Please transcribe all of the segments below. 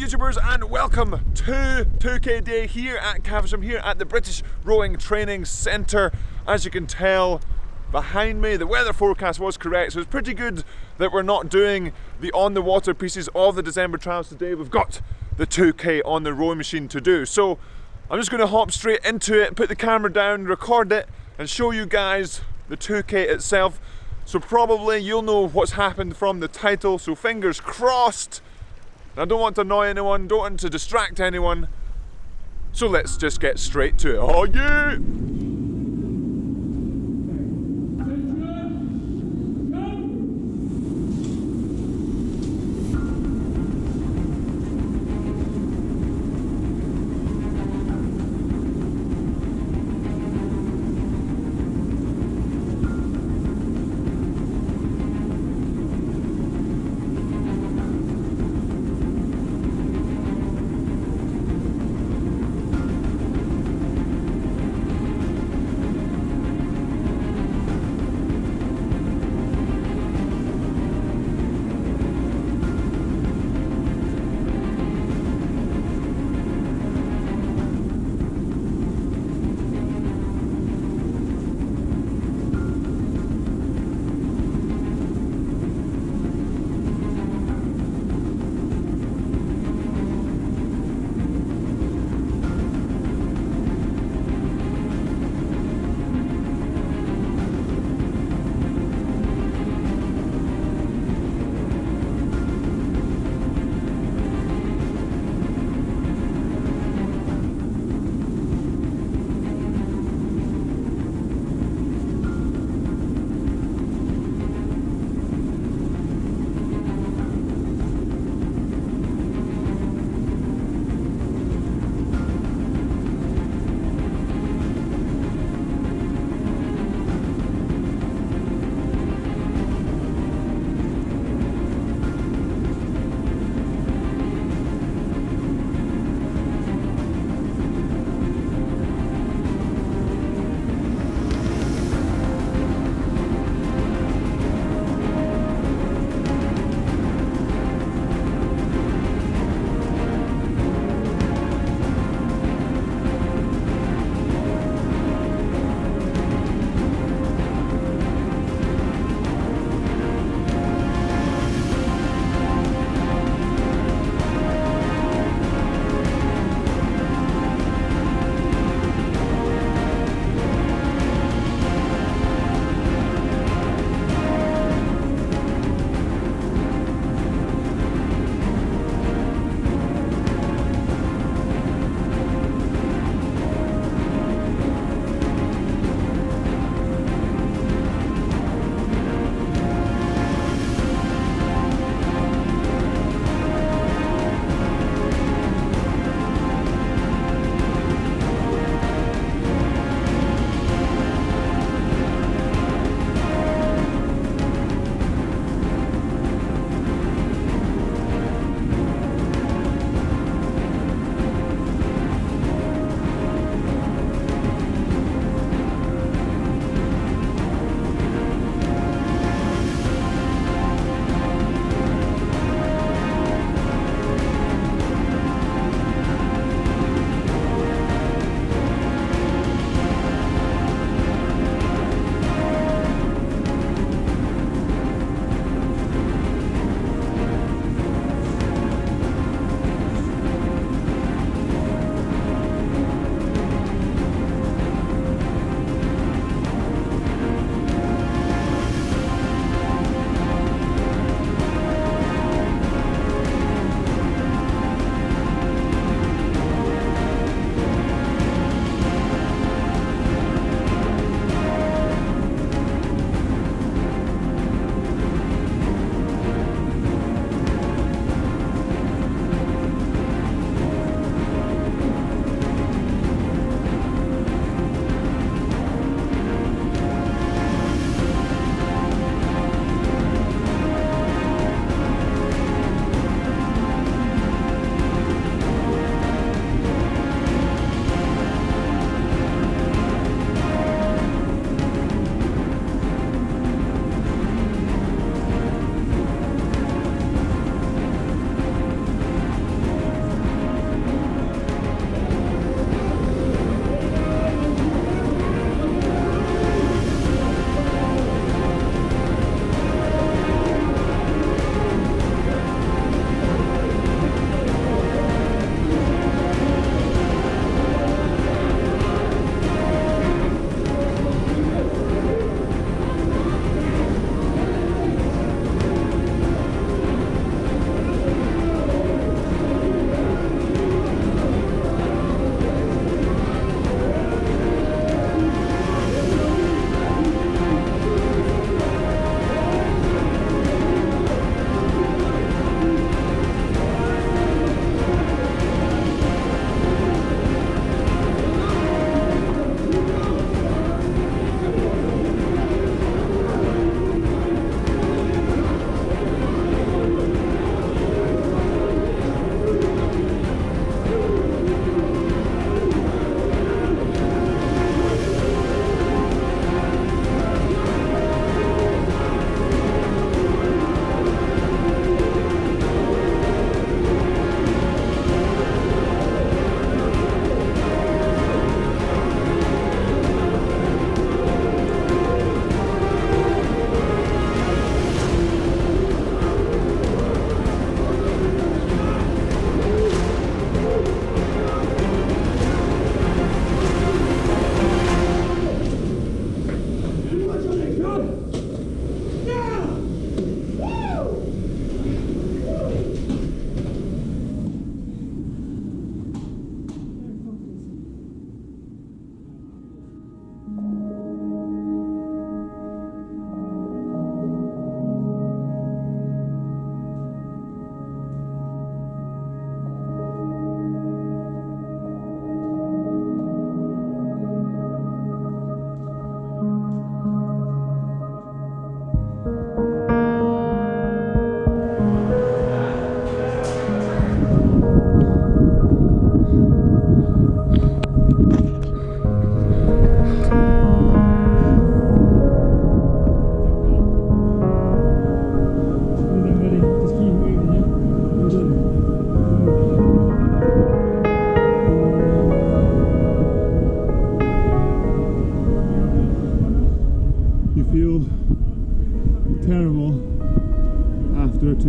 YouTubers, and welcome to 2K Day here at Caversham, here at the British Rowing Training Centre. As you can tell behind me, the weather forecast was correct, so it's pretty good that we're not doing the on the water pieces of the December trials today. We've got the 2K on the rowing machine to do, so I'm just going to hop straight into it, put the camera down, record it and show you guys the 2K itself. So probably you'll know what's happened from the title, so fingers crossed. I don't want to annoy anyone, don't want to distract anyone, so let's just get straight to it. Oh yeah!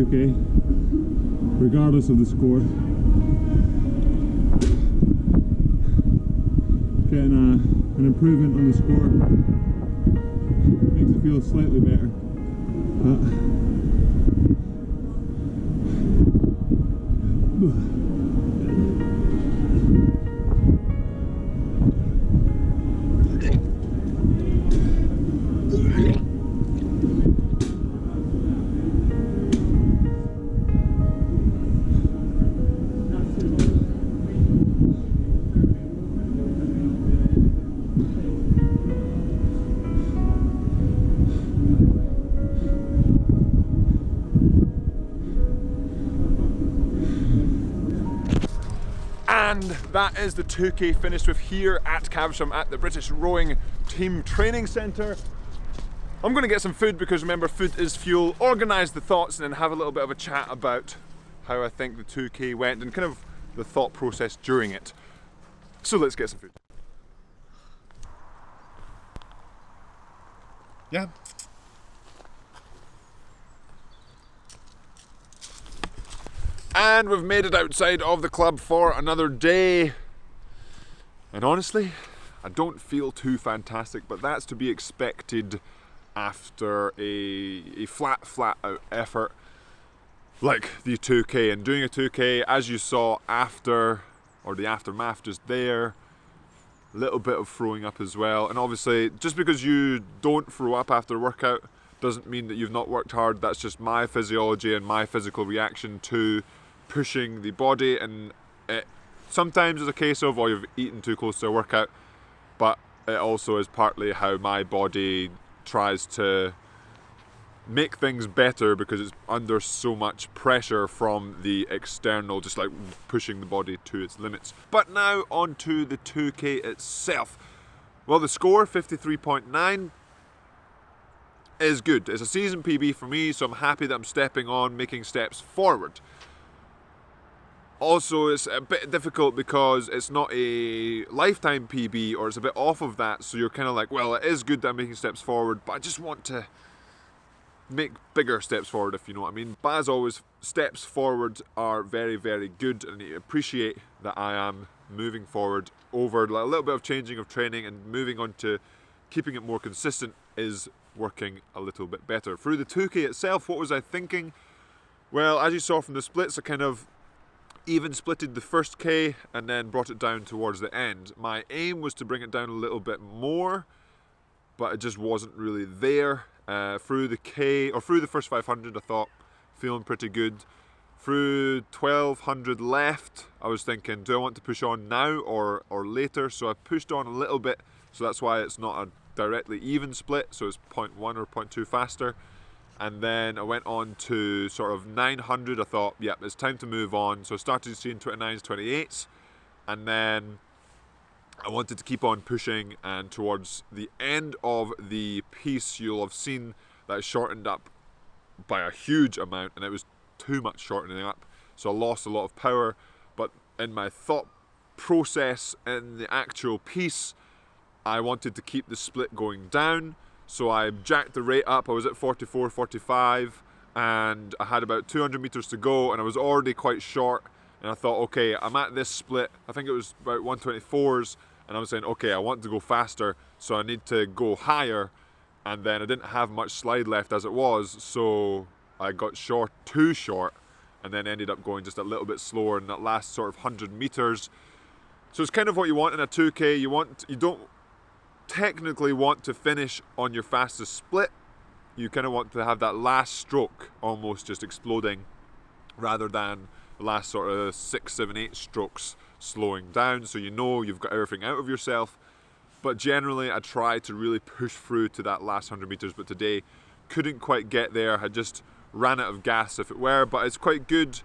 2K, regardless of the score. Getting an improvement on the score makes it feel slightly better. And that is the 2K finished with here at Caversham at the British Rowing Team Training Centre. I'm going to get some food because remember, food is fuel, organise the thoughts and then have a little bit of a chat about how I think the 2K went and kind of the thought process during it. So let's get some food. Yeah. And we've made it outside of the club for another day. And honestly, I don't feel too fantastic, but that's to be expected after a flat out effort like the 2K. And doing a 2K, as you saw after, or the aftermath just there, a little bit of throwing up as well. And obviously, just because you don't throw up after a workout doesn't mean that you've not worked hard. That's just my physiology and my physical reaction to pushing the body, and it sometimes is a case of, oh, you've eaten too close to a workout, but it also is partly how my body tries to make things better because it's under so much pressure from the external, just like pushing the body to its limits. But now on to the 2K itself. Well, the score, 53.9, is good. It's a season PB for me, so I'm happy that I'm stepping on, making steps forward. Also, it's a bit difficult because it's not a lifetime PB, or it's a bit off of that, so you're kind of like, well, it is good that I'm making steps forward, but I just want to make bigger steps forward, if you know what I mean. But as always, steps forward are very, very good, and I appreciate that I am moving forward over a little bit of changing of training and moving on to keeping it more consistent is working a little bit better. Through the 2K itself, what was I thinking? Well, as you saw from the splits, I kind of even splitted the first K and then brought it down towards the end. My aim was to bring it down a little bit more, but it just wasn't really there. Through the K, or through the first 500, I thought, feeling pretty good. Through 1200 left, I was thinking, do I want to push on now or later? So I pushed on a little bit, so that's why it's not a directly even split, so it's 0.1 or 0.2 faster. And then I went on to sort of 900. I thought, yeah, it's time to move on. So I started seeing 29s, 28s, and then I wanted to keep on pushing. And towards the end of the piece, you'll have seen that I shortened up by a huge amount, and it was too much shortening up. So I lost a lot of power. But in my thought process in the actual piece, I wanted to keep the split going down. So I jacked the rate up. I was at 44, 45, and I had about 200 meters to go, and I was already quite short. And I thought, okay, I'm at this split. I think it was about 124s, and I was saying, okay, I want to go faster, so I need to go higher. And then I didn't have much slide left as it was, so I got short, too short, and then ended up going just a little bit slower in that last sort of 100 meters. So it's kind of what you want in a 2K. You don't technically want to finish on your fastest split. You kind of want to have that last stroke almost just exploding, rather than the last sort of 6, 7, 8 strokes slowing down, so you know you've got everything out of yourself. But generally I try to really push through to that last 100 meters, but today couldn't quite get there. I just ran out of gas, if it were. But it's quite good.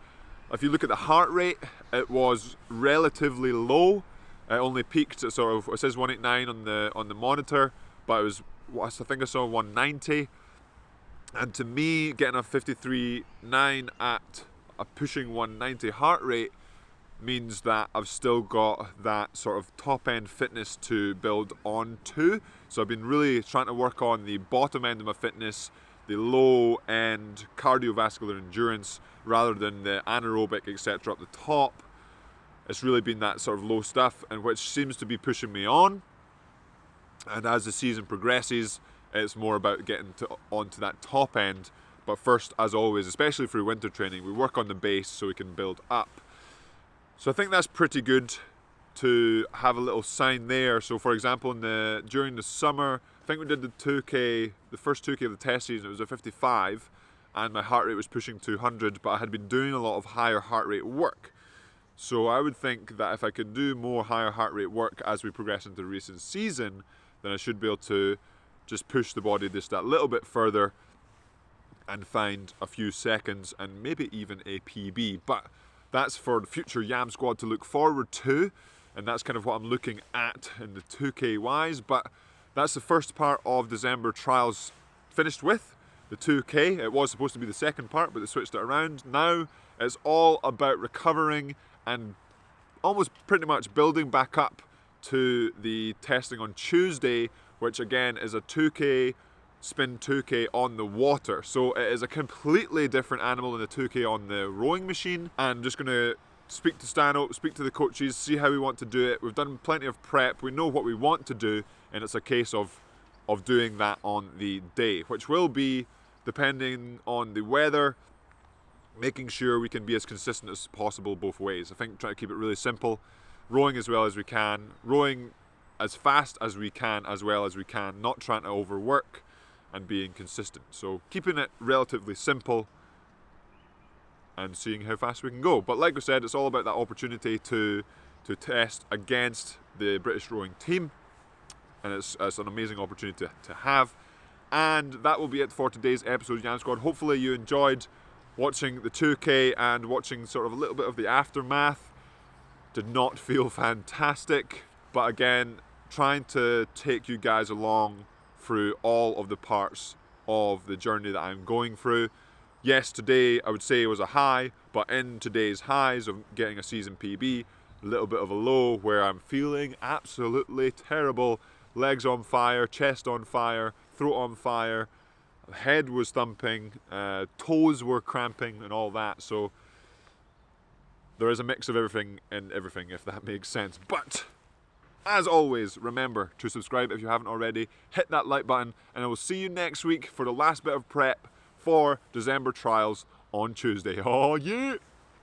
If you look at the heart rate, it was relatively low. It only peaked at sort of, it says 189 on the monitor, but it was, I think I saw 190. And to me, getting a 53.9 at a pushing 190 heart rate means that I've still got that sort of top end fitness to build on to. So I've been really trying to work on the bottom end of my fitness, the low-end cardiovascular endurance rather than the anaerobic, etc. up the top. It's really been that sort of low stuff, and which seems to be pushing me on. And as the season progresses, it's more about getting onto that top end. But first, as always, especially through winter training, we work on the base so we can build up. So I think that's pretty good to have a little sign there. So for example, during the summer, I think we did the 2K, the first 2K of the test season, it was a 55, and my heart rate was pushing 200, but I had been doing a lot of higher heart rate work. So I would think that if I could do more higher heart rate work as we progress into the racing season, then I should be able to just push the body just that little bit further and find a few seconds and maybe even a PB. But that's for the future Yam Squad to look forward to, and that's kind of what I'm looking at in the 2K wise. But that's the first part of December trials finished with, the 2K. It was supposed to be the second part, but they switched it around. Now it's all about recovering and almost pretty much building back up to the testing on Tuesday, which again is a 2K, spin 2K on the water. So it is a completely different animal than the 2K on the rowing machine. And I'm just going to speak to Stano, speak to the coaches, see how we want to do it. We've done plenty of prep, we know what we want to do, and it's a case of doing that on the day, which will be, depending on the weather, making sure we can be as consistent as possible both ways. I think try to keep it really simple, rowing as well as we can, rowing as fast as we can as well as we can, not trying to overwork, and being consistent. So keeping it relatively simple and seeing how fast we can go. But like I said, it's all about that opportunity to test against the British rowing team, and it's an amazing opportunity to have. And that will be it for today's episode of Yam Squad. Hopefully you enjoyed watching the 2K and watching sort of a little bit of the aftermath. Did not feel fantastic, but again, trying to take you guys along through all of the parts of the journey that I'm going through. Yes, today I would say it was a high, but in today's highs of getting a season PB, a little bit of a low where I'm feeling absolutely terrible. Legs on fire, chest on fire, throat on fire, head was thumping, toes were cramping and all that. So there is a mix of everything and everything, if that makes sense. But as always, remember to subscribe if you haven't already, hit that like button, and I will see you next week for the last bit of prep for December trials on Tuesday. Oh yeah!